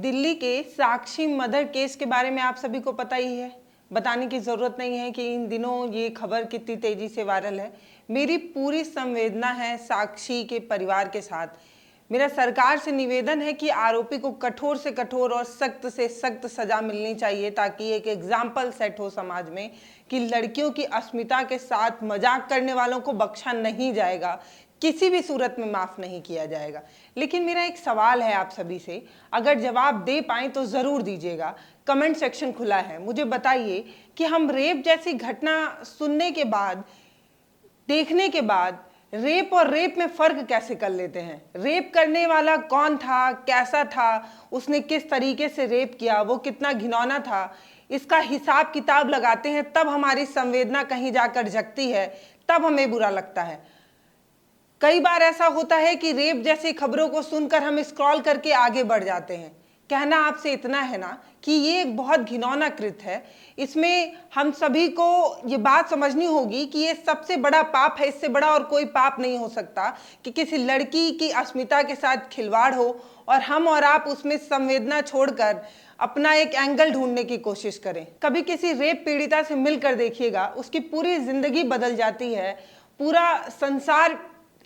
दिल्ली के साक्षी murder case के बारे में आप सभी को पता ही है, बताने की ज़रूरत नहीं है कि इन दिनों ये खबर कितनी तेज़ी से वायरल है। मेरी पूरी संवेदना है साक्षी के परिवार के साथ। मेरा सरकार से निवेदन है कि आरोपी को कठोर से कठोर और सख्त से सख्त सज़ा मिलनी चाहिए, ताकि एक एग्जाम्पल सेट हो समाज में कि लड़कियों की अस्मिता के साथ मजाक करने वालों को बख्शा नहीं जाएगा, किसी भी सूरत में माफ़ नहीं किया जाएगा। लेकिन मेरा एक सवाल है आप सभी से, अगर जवाब दे पाएँ तो ज़रूर दीजिएगा। कमेंट सेक्शन खुला है, मुझे बताइए कि हम रेप जैसी घटना सुनने के बाद, देखने के बाद रेप और रेप में फ़र्क कैसे कर लेते हैं। रेप करने वाला कौन था, कैसा था, उसने किस तरीके से रेप किया, वो कितना घिनौना था, इसका हिसाब किताब लगाते हैं, तब हमारी संवेदना कहीं जाकर जगती है, तब हमें बुरा लगता है। कई बार ऐसा होता है कि रेप जैसी खबरों को सुनकर हम स्क्रॉल करके आगे बढ़ जाते हैं। कहना आपसे इतना है ना कि ये एक बहुत घिनौना कृत है। इसमें हम सभी को ये बात समझनी होगी कि ये सबसे बड़ा पाप है, इससे बड़ा और कोई पाप नहीं हो सकता कि किसी लड़की की अस्मिता के साथ खिलवाड़ हो और हम और आप उसमें संवेदना छोड़कर अपना एक एंगल ढूंढने की कोशिश करें। कभी किसी रेप पीड़िता से मिलकर देखिएगा, उसकी पूरी जिंदगी बदल जाती है। पूरा संसार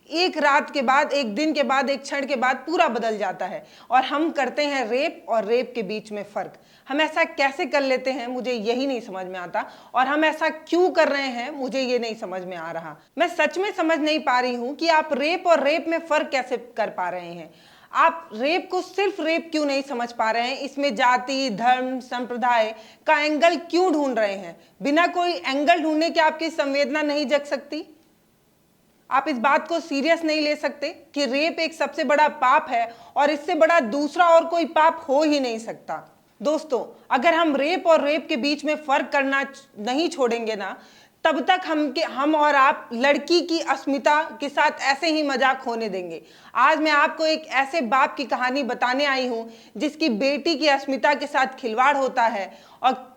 एक रात के बाद, एक दिन के बाद, एक क्षण के बाद पूरा बदल जाता है। और हम करते हैं रेप और रेप के बीच में फ़र्क। हम ऐसा कैसे कर लेते हैं, मुझे यही नहीं समझ में आता। और हम ऐसा क्यों कर रहे हैं, मुझे ये नहीं समझ में आ रहा। मैं सच में समझ नहीं पा रही हूँ कि आप रेप और रेप में फ़र्क कैसे कर पा रहे हैं। आप रेप को सिर्फ रेप क्यों नहीं समझ पा रहे हैं, इसमें जाति, धर्म, संप्रदाय का एंगल क्यों ढूंढ रहे हैं। बिना कोई एंगल ढूंढने के आपकी संवेदना नहीं जग सकती। आप इस बात को सीरियस नहीं ले सकते कि रेप एक सबसे बड़ा पाप है और इससे बड़ा दूसरा और कोई पाप हो ही नहीं सकता। दोस्तों, अगर हम रेप और रेप के बीच में फर्क करना नहीं छोड़ेंगे ना, तब तक हम और आप लड़की की अस्मिता के साथ ऐसे ही मजाक होने देंगे। आज मैं आपको एक ऐसे बाप की कहानी बताने आई हूं जिसकी बेटी की अस्मिता के साथ खिलवाड़ होता है, और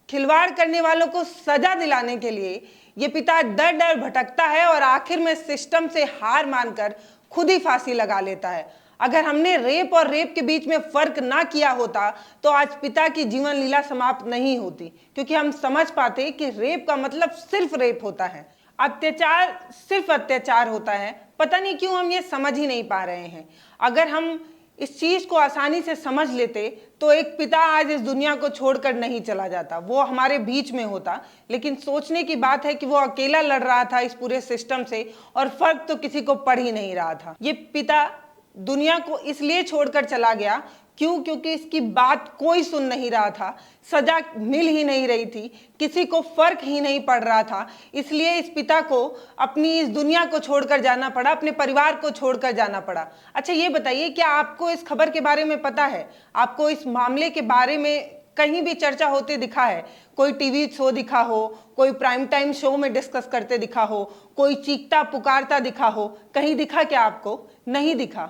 खिलवाड़ करने वालों को सजा दिलाने के लिए ये पिता दर दर भटकता है और आखिर में सिस्टम से हार मानकर खुद ही फांसी लगा लेता है। अगर हमने रेप और रेप के बीच में फर्क ना किया होता तो आज पिता की जीवन लीला समाप्त नहीं होती, क्योंकि हम समझ पाते कि रेप का मतलब सिर्फ रेप होता है, अत्याचार सिर्फ अत्याचार होता है। पता नहीं क्यों हम ये समझ ही नहीं पा रहे हैं। अगर हम इस चीज को आसानी से समझ लेते तो एक पिता आज इस दुनिया को छोड़कर नहीं चला जाता, वो हमारे बीच में होता। लेकिन सोचने की बात है कि वो अकेला लड़ रहा था इस पूरे सिस्टम से और फर्क तो किसी को पड़ ही नहीं रहा था। ये पिता दुनिया को इसलिए छोड़कर चला गया क्योंकि इसकी बात कोई सुन नहीं रहा था, सजा मिल ही नहीं रही थी, किसी को फर्क ही नहीं पड़ रहा था। इसलिए इस पिता को अपनी इस दुनिया को छोड़कर जाना पड़ा, अपने परिवार को छोड़कर जाना पड़ा। अच्छा ये बताइए, क्या आपको इस खबर के बारे में पता है? आपको इस मामले के बारे में कहीं भी चर्चा होते दिखा है? कोई टीवी शो दिखा हो, कोई प्राइम टाइम शो में डिस्कस करते दिखा हो, कोई चीखता पुकारता दिखा हो? कहीं दिखा क्या आपको? नहीं दिखा।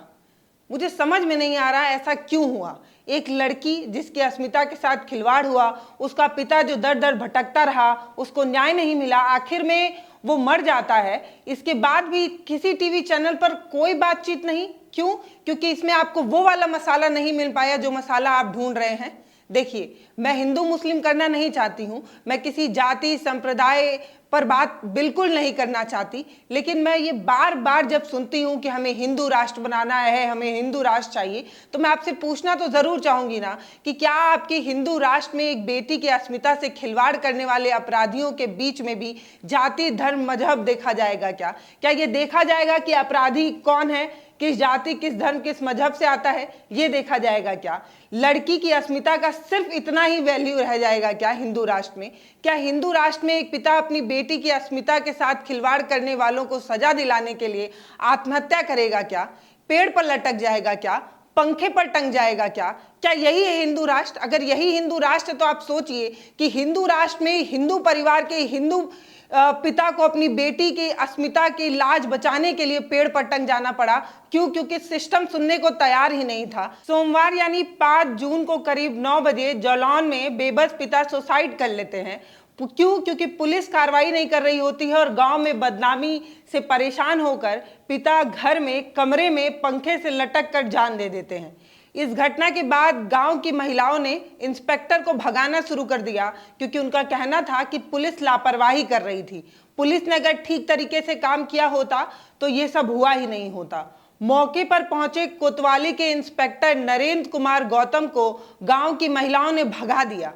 मुझे समझ में नहीं आ रहा ऐसा क्यों हुआ। एक लड़की जिसकी अस्मिता के साथ खिलवाड़ हुआ, उसका पिता जो दर दर भटकता रहा, उसको न्याय नहीं मिला, आखिर में वो मर जाता है। इसके बाद भी किसी टीवी चैनल पर कोई बातचीत नहीं। क्यों? क्योंकि इसमें आपको वो वाला मसाला नहीं मिल पाया जो मसाला आप ढूंढ रहे हैं। देखिए, मैं हिंदू मुस्लिम करना नहीं चाहती हूँ, मैं किसी जाति संप्रदाय पर बात बिल्कुल नहीं करना चाहती, लेकिन मैं ये बार बार जब सुनती हूँ कि हमें हिंदू राष्ट्र बनाना है, हमें हिंदू राष्ट्र चाहिए, तो मैं आपसे पूछना तो ज़रूर चाहूँगी ना कि क्या आपके हिंदू राष्ट्र में एक बेटी की अस्मिता से खिलवाड़ करने वाले अपराधियों के बीच में भी जाति, धर्म, मजहब देखा जाएगा? क्या ये देखा जाएगा कि अपराधी कौन है, किस जाति, किस धर्म, किस मजहब से आता है? ये देखा जाएगा क्या? लड़की की अस्मिता का सिर्फ इतना ही वैल्यू रह जाएगा क्या हिंदू राष्ट्र में? क्या हिंदू राष्ट्र में एक पिता अपनी बेटी की अस्मिता के साथ खिलवाड़ करने वालों को सजा दिलाने के लिए आत्महत्या करेगा क्या? पेड़ पर लटक जाएगा क्या? पंखे पर टंग जाएगा क्या? क्या यही है हिंदू राष्ट्र? अगर यही हिंदू राष्ट्र है तो आप सोचिए कि हिंदू राष्ट्र में हिंदू परिवार के हिंदू पिता को अपनी बेटी की अस्मिता की लाज बचाने के लिए पेड़ पर टंग जाना पड़ा। क्यों? क्योंकि सिस्टम सुनने को तैयार ही नहीं था। सोमवार यानी 5 जून को करीब 9 बजे जौलौन में बेबस पिता सुसाइड कर लेते हैं। क्यों? क्योंकि पुलिस कार्रवाई नहीं कर रही होती है और गांव में बदनामी से परेशान होकर पिता घर में कमरे में पंखे से लटक कर जान दे देते हैं। इस घटना के बाद गांव की महिलाओं ने इंस्पेक्टर को भगाना शुरू कर दिया, क्योंकि उनका कहना था कि पुलिस लापरवाही कर रही थी। पुलिस ने अगर ठीक तरीके से काम किया होता तो ये सब हुआ ही नहीं होता। मौके पर पहुंचे कोतवाली के इंस्पेक्टर नरेंद्र कुमार गौतम को गांव की महिलाओं ने भगा दिया।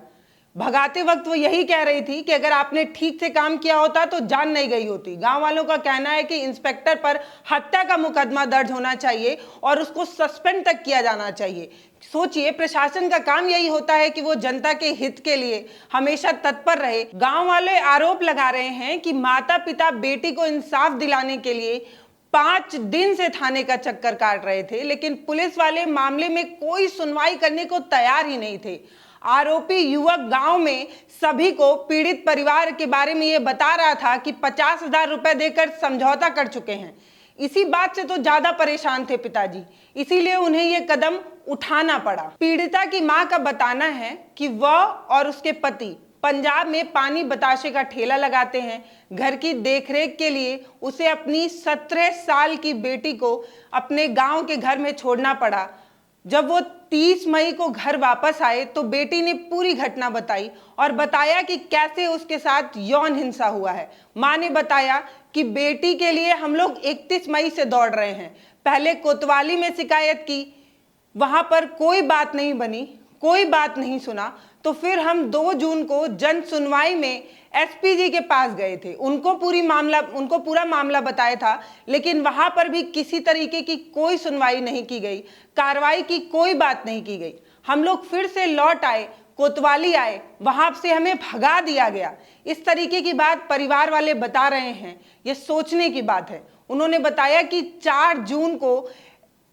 भगाते वक्त वो यही कह रही थी कि अगर आपने ठीक से काम किया होता तो जान नहीं गई होती। गांव वालों का कहना है कि इंस्पेक्टर पर हत्या का मुकदमा दर्ज होना चाहिए और उसको सस्पेंड तक किया जाना चाहिए। सोचिए, प्रशासन का काम यही होता है कि वो जनता के हित के लिए हमेशा तत्पर रहे। गांव वाले आरोप लगा रहे हैं कि माता पिता बेटी को इंसाफ दिलाने के लिए 5 दिन से थाने का चक्कर काट रहे थे, लेकिन पुलिस वाले मामले में कोई सुनवाई करने को तैयार ही नहीं थे। आरोपी युवक गांव में सभी को पीड़ित परिवार के बारे में ये बता रहा था कि 50,000 रुपए देकर समझौता कर चुके हैं। इसी बात से तो ज्यादा परेशान थे पिताजी, इसीलिए उन्हें ये कदम उठाना पड़ा। पीड़िता की मां का बताना है कि वह और उसके पति पंजाब में पानी बताशे का ठेला लगाते हैं। घर की देखरेख के लिए उसे अपनी 17 साल की बेटी को अपने गांव के घर में छोड़ना पड़ा। जब वो 30 मई को घर वापस आए तो बेटी ने पूरी घटना बताई और बताया कि कैसे उसके साथ यौन हिंसा हुआ है। मां ने बताया कि बेटी के लिए हम लोग 31 मई से दौड़ रहे हैं। पहले कोतवाली में शिकायत की, वहां पर कोई बात नहीं बनी, कोई बात नहीं सुना, तो फिर हम 2 जून को जन सुनवाई में एसपी जी के पास गए थे। उनको पूरा मामला बताया था, लेकिन वहां पर भी किसी तरीके की कोई सुनवाई नहीं की गई, कार्रवाई की कोई बात नहीं की गई। हम लोग फिर से लौट आए, कोतवाली आए, वहां से हमें भगा दिया गया। इस तरीके की बात परिवार वाले बता रहे हैं। ये सोचने की बात है। उन्होंने बताया कि 4 जून को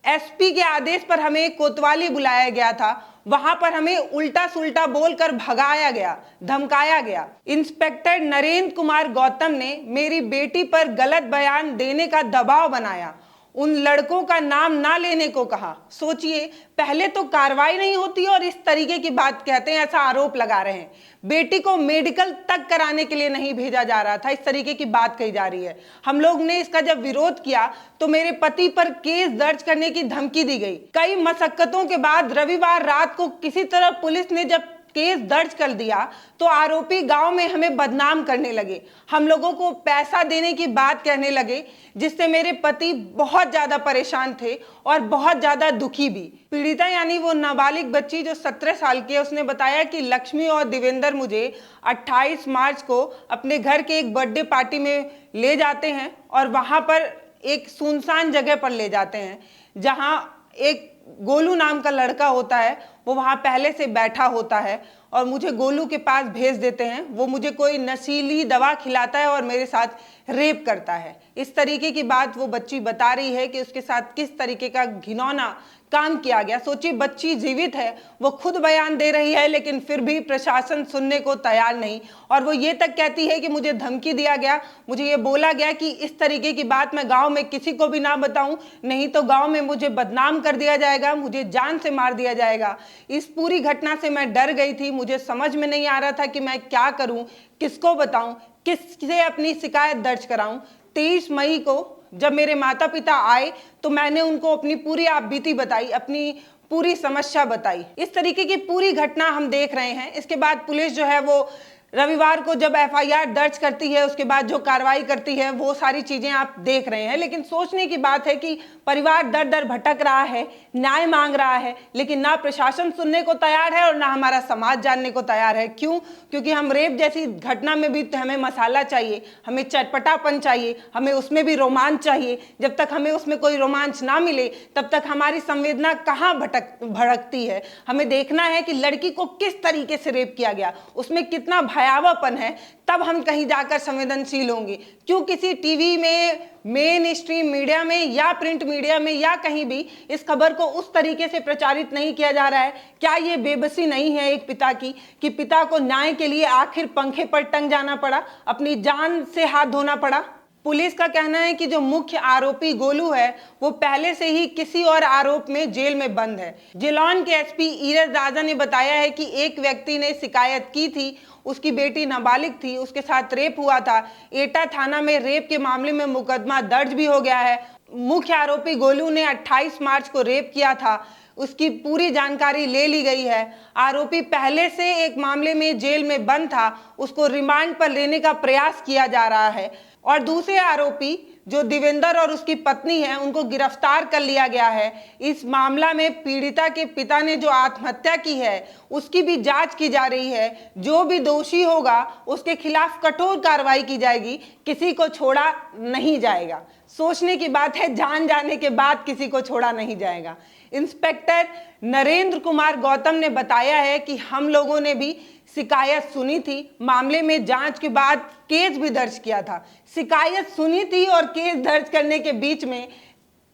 एसपी के आदेश पर हमें कोतवाली बुलाया गया था। वहां पर हमें उल्टा सुल्टा बोलकर भगाया गया, धमकाया गया। इंस्पेक्टर नरेंद्र कुमार गौतम ने मेरी बेटी पर गलत बयान देने का दबाव बनाया, उन लड़कों का नाम ना लेने को कहा। सोचिए, पहले तो कार्रवाई नहीं होती और इस तरीके की बात कहते हैं, ऐसा आरोप लगा रहे हैं। बेटी को मेडिकल तक कराने के लिए नहीं भेजा जा रहा था, इस तरीके की बात कही जा रही है। हम लोग ने इसका जब विरोध किया तो मेरे पति पर केस दर्ज करने की धमकी दी गई। कई मशक्कतों के बाद रविवार रात को किसी तरह पुलिस ने जब केस दर्ज कर दिया तो आरोपी गांव में हमें बदनाम करने लगे, हम लोगों को पैसा देने की बात कहने लगे, जिससे मेरे पति बहुत ज्यादा परेशान थे और बहुत ज्यादा दुखी भी। पीड़िता यानी वो नाबालिग बच्ची जो 17 साल की है, उसने बताया कि लक्ष्मी और देवेंद्र मुझे 28 मार्च को अपने घर के एक बर्थडे पार्टी में ले जाते हैं और वहां पर एक सुनसान जगह पर ले जाते हैं, जहां एक गोलू नाम का लड़का होता है, वो वहां पहले से बैठा होता है और मुझे गोलू के पास भेज देते हैं। वो मुझे कोई नशीली दवा खिलाता है और मेरे साथ रेप करता है। इस तरीके की बात वो बच्ची बता रही है कि उसके साथ किस तरीके का घिनौना काम किया गया। सोचिए, बच्ची जीवित है, वो खुद बयान दे रही है, लेकिन फिर भी प्रशासन सुनने को तैयार नहीं। और वो ये तक कहती है कि मुझे धमकी दिया गया, मुझे ये बोला गया कि इस तरीके की बात मैं गांव में किसी को भी ना बताऊं, नहीं तो गांव में मुझे बदनाम कर दिया जाएगा, मुझे जान से मार दिया जाएगा। इस पूरी घटना से मैं डर गई थी। मुझे समझ में नहीं आ रहा था कि मैं क्या करूं, किसको बताऊं, किससे अपनी शिकायत दर्ज कराऊं। 23 मई को जब मेरे माता पिता आए तो मैंने उनको अपनी पूरी आपबीती बताई, अपनी पूरी समस्या बताई। इस तरीके की पूरी घटना हम देख रहे हैं। इसके बाद पुलिस जो है वो रविवार को जब एफआईआर दर्ज करती है, उसके बाद जो कार्रवाई करती है, वो सारी चीजें आप देख रहे हैं। लेकिन सोचने की बात है कि परिवार दर दर भटक रहा है, न्याय मांग रहा है, लेकिन ना प्रशासन सुनने को तैयार है और ना हमारा समाज जानने को तैयार है। क्यों? क्योंकि हम रेप जैसी घटना में भी हमें मसाला चाहिए, हमें चटपटापन चाहिए, हमें उसमें भी रोमांच चाहिए। जब तक हमें उसमें कोई रोमांच ना मिले तब तक हमारी संवेदना कहाँ भड़कती है। हमें देखना है कि लड़की को किस तरीके से रेप किया गया, उसमें कितना भयावहपन है, तब हम कहीं जाकर संवेदनशील होंगे। क्यों किसी टीवी में, मेन स्ट्रीम मीडिया में या प्रिंट मीडिया में या कहीं भी इस खबर को उस तरीके से प्रचारित नहीं किया जा रहा है? क्या ये बेबसी नहीं है एक पिता की कि पिता को न्याय के लिए आखिर पंखे पर टंग जाना पड़ा, अपनी जान से हाथ धोना पड़ा? पुलिस का कहना है कि जो मुख्य आरोपी गोलू है वो पहले से ही किसी और आरोप में जेल में बंद है। जिलौन के एसपी ईरज राजा ने बताया है कि एक व्यक्ति ने शिकायत की थी, उसकी बेटी नाबालिग थी, उसके साथ रेप हुआ था। एटा थाना में रेप के मामले में मुकदमा दर्ज भी हो गया है। मुख्य आरोपी गोलू ने 28 मार्च को रेप किया था। उसकी पूरी जानकारी ले ली गई है। आरोपी पहले से एक मामले में जेल में बंद था, उसको रिमांड पर लेने का प्रयास किया जा रहा है। और दूसरे आरोपी जो देवेंद्र और उसकी पत्नी है, उनको गिरफ्तार कर लिया गया है। इस मामला में पीड़िता के पिता ने जो आत्महत्या की है उसकी भी जांच की जा रही है। जो भी दोषी होगा उसके खिलाफ कठोर कार्रवाई की जाएगी, किसी को छोड़ा नहीं जाएगा। सोचने की बात है, जान जाने के बाद किसी को छोड़ा नहीं जाएगा। इंस्पेक्टर नरेंद्र कुमार गौतम ने बताया है कि हम लोगों ने भी शिकायत सुनी थी, मामले में जांच के बाद केस भी दर्ज किया था। शिकायत सुनी थी और केस दर्ज करने के बीच में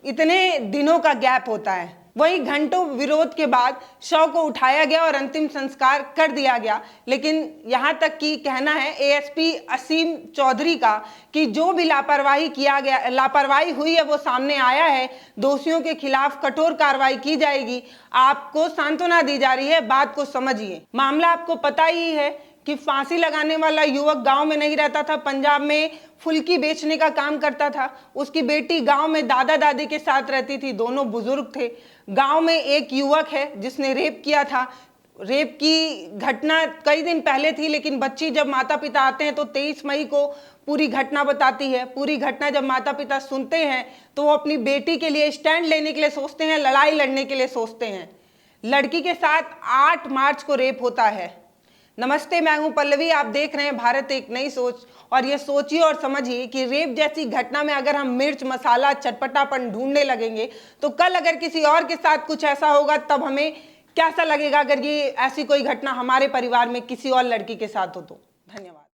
इतने दिनों का गैप होता है। वहीं घंटों विरोध के बाद शव को उठाया गया और अंतिम संस्कार कर दिया गया। लेकिन यहां तक कि कहना है एएसपी असीम चौधरी का कि जो भी लापरवाही हुई है वो सामने आया है। दोषियों के खिलाफ कठोर कार्रवाई की जाएगी। आपको सांत्वना दी जा रही है, बात को समझिए। मामला आपको पता ही है कि फांसी लगाने वाला युवक गांव में नहीं रहता था, पंजाब में फुल्की बेचने का काम करता था। उसकी बेटी गांव में दादा दादी के साथ रहती थी, दोनों बुजुर्ग थे। गांव में एक युवक है जिसने रेप किया था। रेप की घटना कई दिन पहले थी, लेकिन बच्ची जब माता पिता आते हैं तो 23 मई को पूरी घटना बताती है। पूरी घटना जब माता पिता सुनते हैं तो वो अपनी बेटी के लिए स्टैंड लेने के लिए सोचते हैं, लड़ाई लड़ने के लिए सोचते हैं। लड़की के साथ 8 मार्च को रेप होता है। नमस्ते, मैं हूं पल्लवी, आप देख रहे हैं भारत एक नई सोच। और ये सोचिए और समझिए कि रेप जैसी घटना में अगर हम मिर्च मसाला चटपटापन ढूंढने लगेंगे तो कल अगर किसी और के साथ कुछ ऐसा होगा तब हमें कैसा लगेगा अगर ये ऐसी कोई घटना हमारे परिवार में किसी और लड़की के साथ हो तो। धन्यवाद।